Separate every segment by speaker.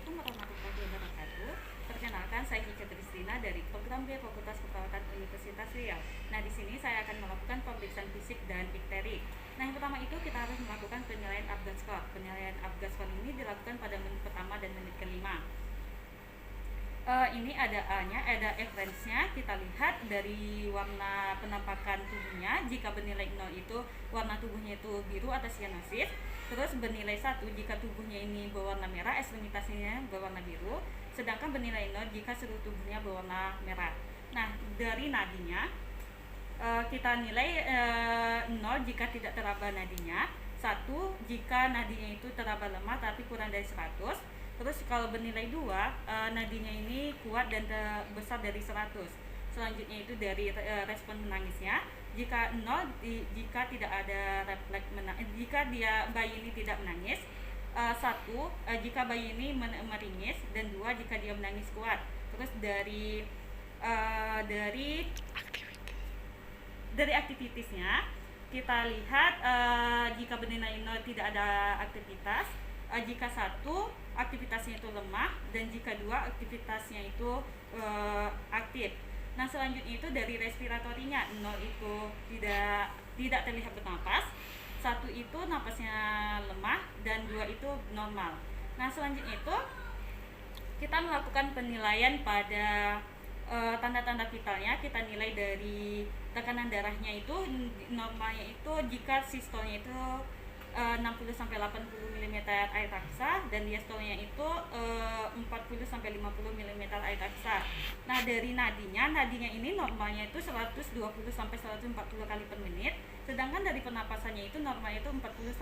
Speaker 1: Assalamualaikum warahmatullahi wabarakatuh. Perkenalkan, saya Kiki Kristina dari Program B Fakultas Keperawatan Universitas Riau. Nah, di sini saya akan melakukan pemeriksaan fisik dan dipteri. Nah, yang pertama itu kita harus melakukan penilaian Apgar Score. Penilaian Apgar Score ini dilakukan pada menit pertama dan menit kelima. Ini ada A-nya, ada reference-nya. Kita lihat dari warna penampakan tubuhnya. Jika bernilai 0 itu warna tubuhnya itu biru atau sianosis. Terus bernilai 1 jika tubuhnya ini berwarna merah, ekstremitasnya berwarna biru. Sedangkan bernilai 0 jika seluruh tubuhnya berwarna merah. Nah, dari nadinya kita nilai 0 jika tidak teraba nadinya, 1 jika nadinya itu teraba lemah tapi kurang dari 100. Terus kalau bernilai 2, nadinya ini kuat dan besar dari 100. Selanjutnya itu dari respon menangisnya. Jika 0, jika tidak ada refleks jika bayi ini tidak menangis. 1, jika bayi ini meringis, dan 2 jika dia menangis kuat. Terus dari aktivitasnya kita lihat jika bernilai 0 tidak ada aktivitas. Jika 1 aktivitasnya itu lemah, dan jika 2 aktivitasnya itu aktif. Nah, selanjutnya itu dari respiratorinya. 0 itu tidak terlihat bernapas, 1 itu napasnya lemah, dan 2 itu normal. Nah, selanjutnya itu kita melakukan penilaian pada tanda-tanda vitalnya. Kita nilai dari tekanan darahnya itu, normalnya itu jika sistolnya itu 60-80 mm air raksa, dan diastolnya itu 40-50 mm air raksa. Nah, dari nadinya ini normalnya itu 120-140 kali per menit, sedangkan dari pernapasannya itu normalnya itu 40-60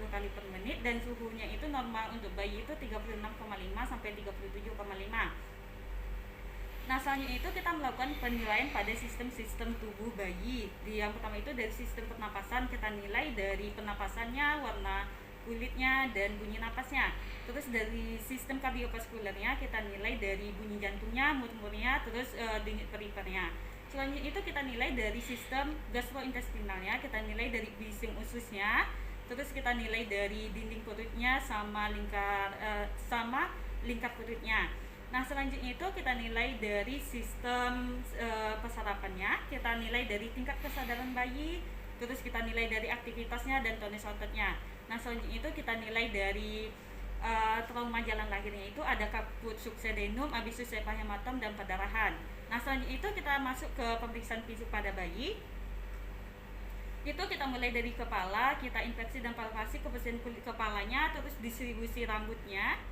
Speaker 1: kali per menit, dan suhunya itu normal untuk bayi itu 36,5-37,5. Nah, selanjutnya itu kita melakukan penilaian pada sistem-sistem tubuh bayi. Yang pertama itu dari sistem pernapasan, kita nilai dari pernapasannya, warna kulitnya, dan bunyi napasnya. Terus dari sistem kardiovaskulernya kita nilai dari bunyi jantungnya, murmurnya, terus denyut perifernya. Selanjutnya itu kita nilai dari sistem gastrointestinalnya, kita nilai dari bising ususnya, terus kita nilai dari dinding perutnya sama lingkar perutnya. Nah, selanjutnya itu kita nilai dari sistem persarapannya, kita nilai dari tingkat kesadaran bayi, terus kita nilai dari aktivitasnya dan tonus ototnya. Nah, selanjutnya itu kita nilai dari trauma jalan lahirnya, itu ada kaput subsedenum, abisus sepahematom, dan perdarahan. Nah, selanjutnya itu kita masuk ke pemeriksaan fisik pada bayi. Itu kita mulai dari kepala, kita inspeksi dan palpasi kebersihan kulit kepalanya, terus distribusi rambutnya.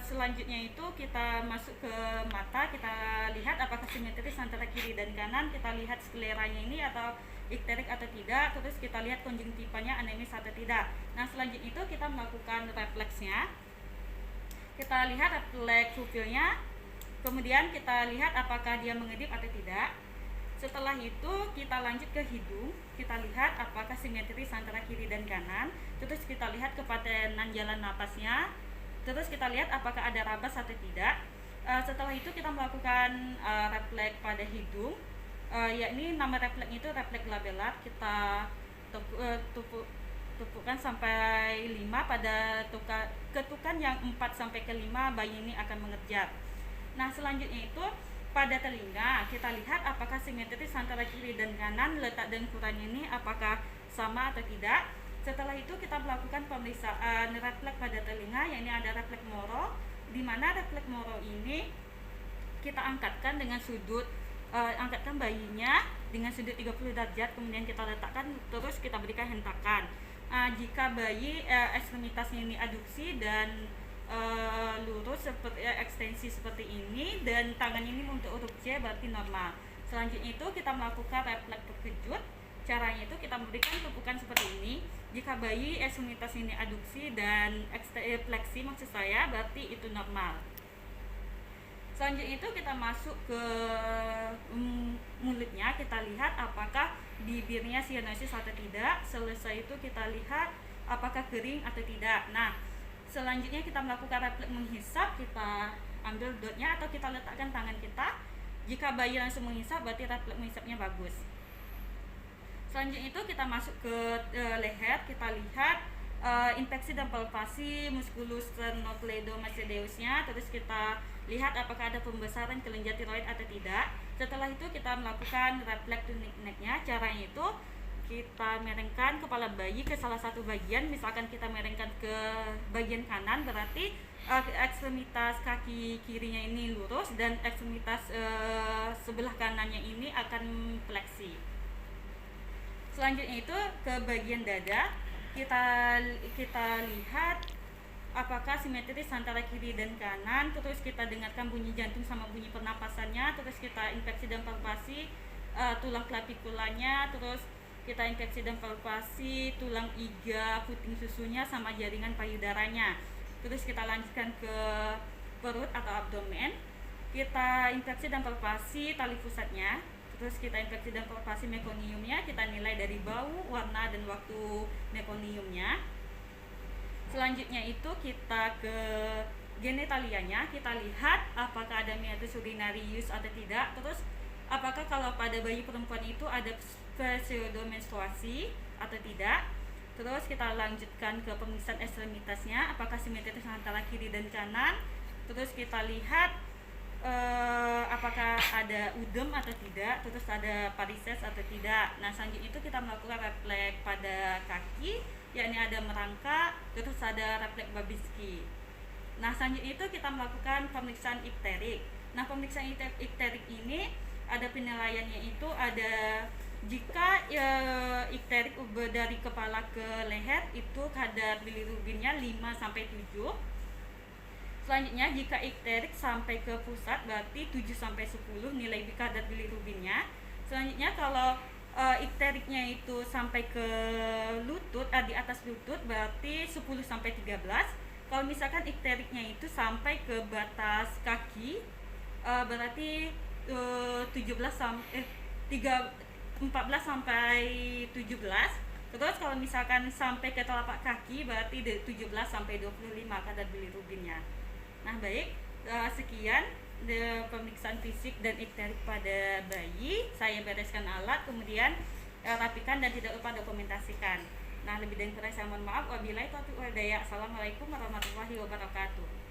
Speaker 1: Selanjutnya itu kita masuk ke mata, kita lihat apakah simetris antara kiri dan kanan, kita lihat skleranya ini atau ikterik atau tidak, terus kita lihat konjungtivanya anemis atau tidak. Nah, selanjutnya itu kita melakukan refleksnya, kita lihat refleks pupilnya, kemudian kita lihat apakah dia mengedip atau tidak. Setelah itu kita lanjut ke hidung, kita lihat apakah simetris antara kiri dan kanan, terus kita lihat kepatenan jalan napasnya, terus kita lihat apakah ada rabas atau tidak. Setelah itu kita melakukan refleks pada hidung, yakni nama refleks itu refleks labelar. Kita tupukkan sampai 5 pada ketukan yang 4 sampai ke 5 bayi ini akan mengerjap. Nah, selanjutnya itu pada telinga, kita lihat apakah simetris antara kiri dan kanan, letak dan ukurannya ini apakah sama atau tidak. Setelah itu kita melakukan pemeriksaan refleks pada telinga, yakni ada refleks Moro, di mana refleks Moro ini kita angkatkan dengan sudut angkatkan bayinya dengan sudut 30 derajat, kemudian kita letakkan, terus kita berikan hentakan. Jika bayi ekstremitasnya ini aduksi dan lurus seperti ekstensi seperti ini, dan tangan ini untuk huruf C, berarti normal. Selanjutnya itu kita melakukan refleks terkejut. Caranya itu kita memberikan tupukan seperti ini. Jika bayi ekstremitas ini aduksi dan fleksi, maksud saya, berarti itu normal. Selanjutnya itu kita masuk ke mulutnya, kita lihat apakah bibirnya sianosis atau tidak. Selesai itu kita lihat apakah kering atau tidak. Nah, selanjutnya kita melakukan refleks menghisap, kita ambil dotnya atau kita letakkan tangan kita. Jika bayi langsung menghisap, berarti refleks menghisapnya bagus. Selanjutnya itu kita masuk ke leher, kita lihat infeksi dan palpasi musculus sternocleidomastoideusnya, terus kita lihat apakah ada pembesaran kelenjar tiroid atau tidak. Setelah itu kita melakukan refleks neck-nya. Caranya itu kita miringkan kepala bayi ke salah satu bagian, misalkan kita miringkan ke bagian kanan, berarti ekstremitas kaki kirinya ini lurus dan ekstremitas sebelah kanannya ini akan fleksi. Selanjutnya itu ke bagian dada, kita lihat apakah simetris antara kiri dan kanan, terus kita dengarkan bunyi jantung sama bunyi pernapasannya, terus kita infeksi dan palpasi tulang klavikulanya, terus kita infeksi dan palpasi tulang iga, puting susunya sama jaringan payudaranya. Terus kita lanjutkan ke perut atau abdomen, kita infeksi dan palpasi tali pusatnya, terus kita infeksi dan palpasi mekoniumnya, kita nilai dari bau, warna, dan waktu mekoniumnya. Selanjutnya itu kita ke genitalianya, kita lihat apakah ada meatus urinarius atau tidak, terus apakah kalau pada bayi perempuan itu ada pseudomenstruasi atau tidak. Terus kita lanjutkan ke pemeriksaan ekstremitasnya, apakah simetris antara kiri dan kanan. Terus kita lihat apakah ada udem atau tidak, terus ada varises atau tidak. Nah, selanjutnya itu kita melakukan refleks pada kaki, yakni ada merangkak, terus ada refleks Babinski. Nah, selanjutnya itu kita melakukan pemeriksaan ikterik. Nah, pemeriksaan ikterik ini ada penilaiannya, itu ada jika ikterik dari kepala ke leher itu kadar bilirubinnya 5-7. Selanjutnya jika ikterik sampai ke pusat berarti 7-10 nilai kadar bilirubinnya. Selanjutnya kalau ikteriknya itu sampai ke lutut, di atas lutut berarti 10-13. Kalau misalkan ikteriknya itu sampai ke batas kaki berarti 14-17. Terus kalau misalkan sampai ke telapak kaki berarti 17-25 kadar bilirubinnya. Nah, baik, sekian pemeriksaan fisik dan ikterik pada bayi. Saya bereskan alat, kemudian rapikan dan tidak lupa dokumentasikan. Nah, lebih dari kurang saya mohon maaf. Wabillahi taufiq wal hidayah. Assalamualaikum warahmatullahi wabarakatuh.